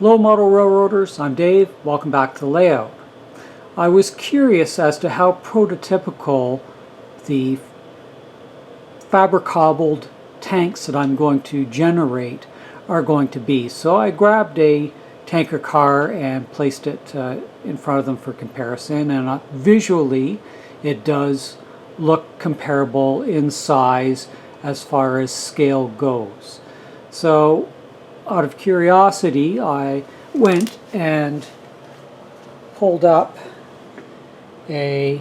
Hello Model Railroaders, I'm Dave. Welcome back to the layout. I was curious as to how prototypical the fabric-cobbled tanks that I'm going to generate are going to be. So I grabbed a tanker car and placed it in front of them for comparison, and visually it does look comparable in size as far as scale goes. So out of curiosity, I went and pulled up a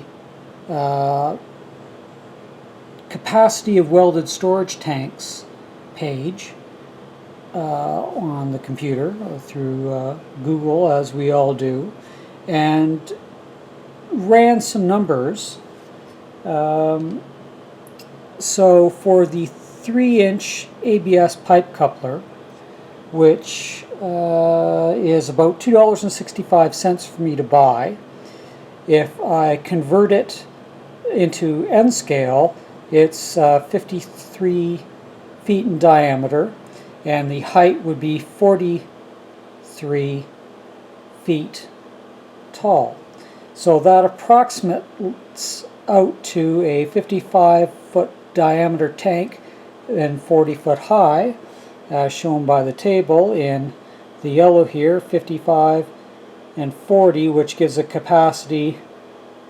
capacity of welded storage tanks page on the computer through Google, as we all do, and ran some numbers. So for the 3-inch ABS pipe coupler, which is about $2.65 for me to buy. If I convert it into N scale, it's 53 feet in diameter, and the height would be 43 feet tall. So that approximates out to a 55-foot diameter tank and 40-foot high, as shown by the table in the yellow here, 55 and 40, which gives a capacity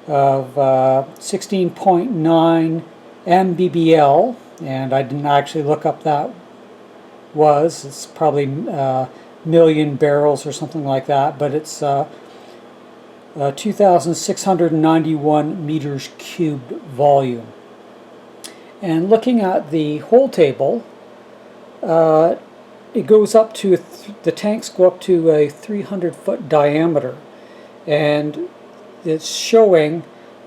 of 16.9 MBBL, and I didn't actually look up that was. It's probably million barrels or something like that, but it's 2,691 meters cubed volume. And looking at the whole table, it goes up to the tanks go up to a 300-foot diameter, and it's showing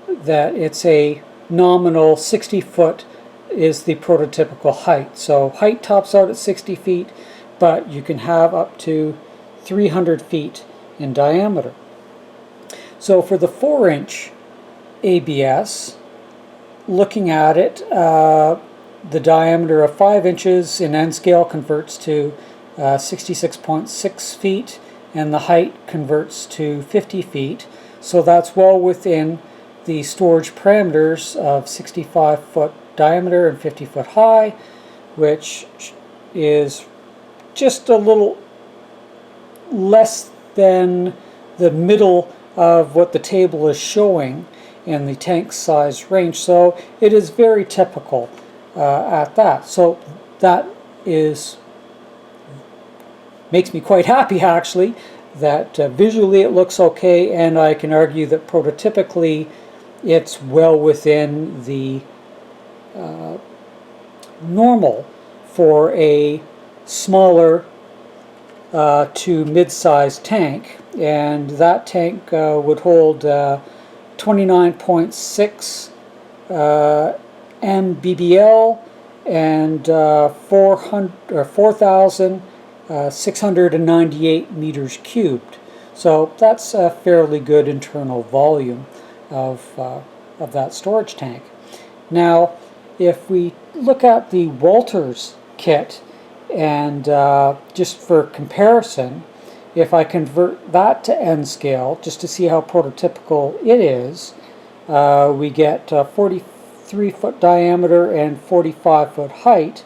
that it's a nominal 60-foot is the prototypical height. So height tops out at 60 feet, but you can have up to 300 feet in diameter. So for the 4-inch ABS, looking at it, the diameter of 5 inches in N scale converts to 66.6 feet, and the height converts to 50 feet. So that's well within the storage parameters of 65-foot diameter and 50-foot high, which is just a little less than the middle of what the table is showing in the tank size range. So it is very typical at that. So that makes me quite happy, actually, that visually it looks okay, and I can argue that prototypically it's well within the normal for a smaller to mid-sized tank, and that tank would hold 29.6 MBBL and 4,698 meters cubed. So that's a fairly good internal volume of that storage tank. Now, if we look at the Walters kit, and just for comparison, if I convert that to N scale, just to see how prototypical it is, we get 43-foot diameter and 45-foot height,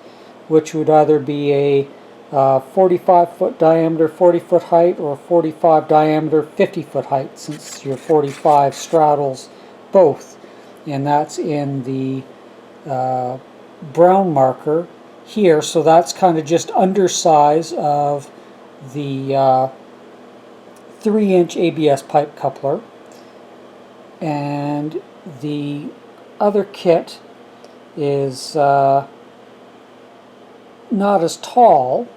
which would either be a 45-foot diameter 40-foot height or 45 diameter 50-foot height, since your 45 straddles both. And that's in the brown marker here, so that's kind of just undersize of the 3-inch ABS pipe coupler. And the other kit is not as tall,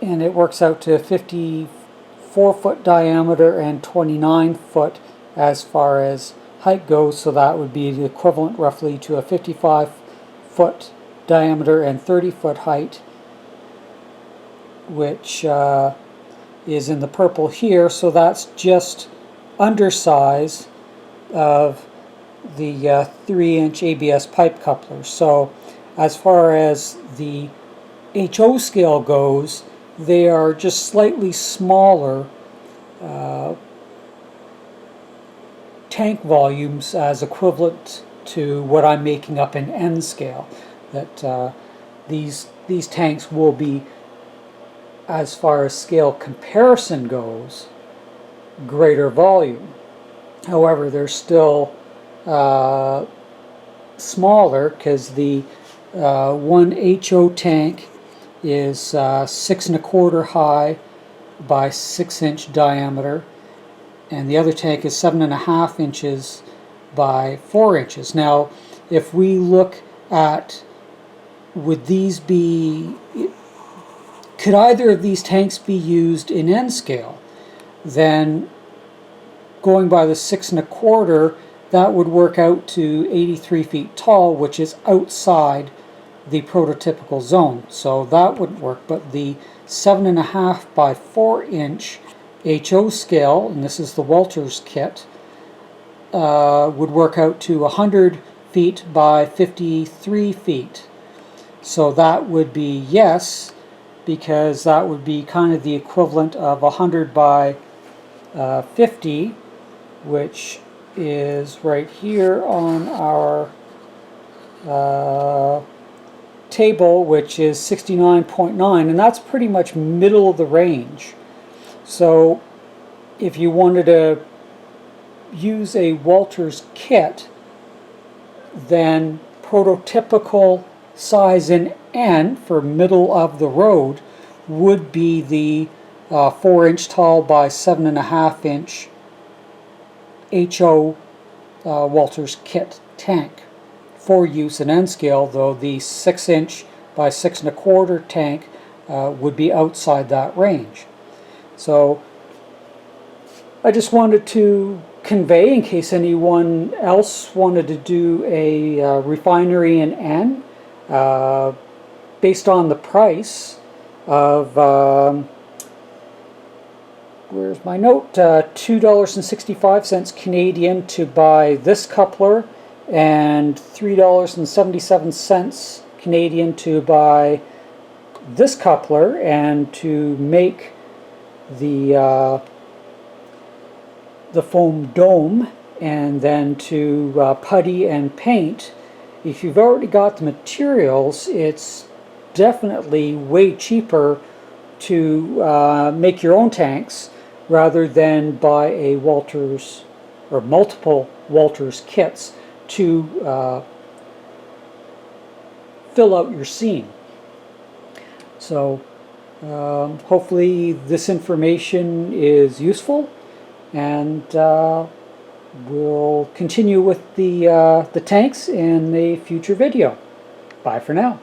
and it works out to 54-foot diameter and 29-foot as far as height goes, so that would be the equivalent roughly to a 55-foot diameter and 30-foot height, which is in the purple here. So that's just undersize of the 3-inch ABS pipe coupler. So as far as the HO scale goes, they are just slightly smaller tank volumes as equivalent to what I'm making up in N scale. That these tanks will be, as far as scale comparison goes, greater volume. However, they're still smaller because the one HO tank is 6 1/4 high by 6-inch diameter, and the other tank is 7.5 inches by 4 inches. Now, if we look at, would these be, could either of these tanks be used in N scale? Then going by the 6 1/4, that would work out to 83 feet tall, which is outside the prototypical zone. So that wouldn't work, but the 7.5 by 4 inch HO scale, and this is the Walters kit, would work out to 100 feet by 53 feet. So that would be yes, because that would be kind of the equivalent of 100 by 50, which is right here on our table, which is 69.9, and that's pretty much middle of the range. So if you wanted to use a Walters kit, then prototypical size in N for middle of the road would be the 4 inch tall by 7.5 inch HO Walters kit tank for use in N scale, though the 6 inch by 6 1/4 tank would be outside that range. So I just wanted to convey, in case anyone else wanted to do a refinery in N, based on the price of, where's my note, $2.65 Canadian to buy this coupler, and $3.77 Canadian to buy this coupler, and to make the foam dome, and then to putty and paint. If you've already got the materials, it's definitely way cheaper to make your own tanks rather than buy a Walters or multiple Walters kits to fill out your scene. So hopefully this information is useful, and we'll continue with the tanks in a future video. Bye for now.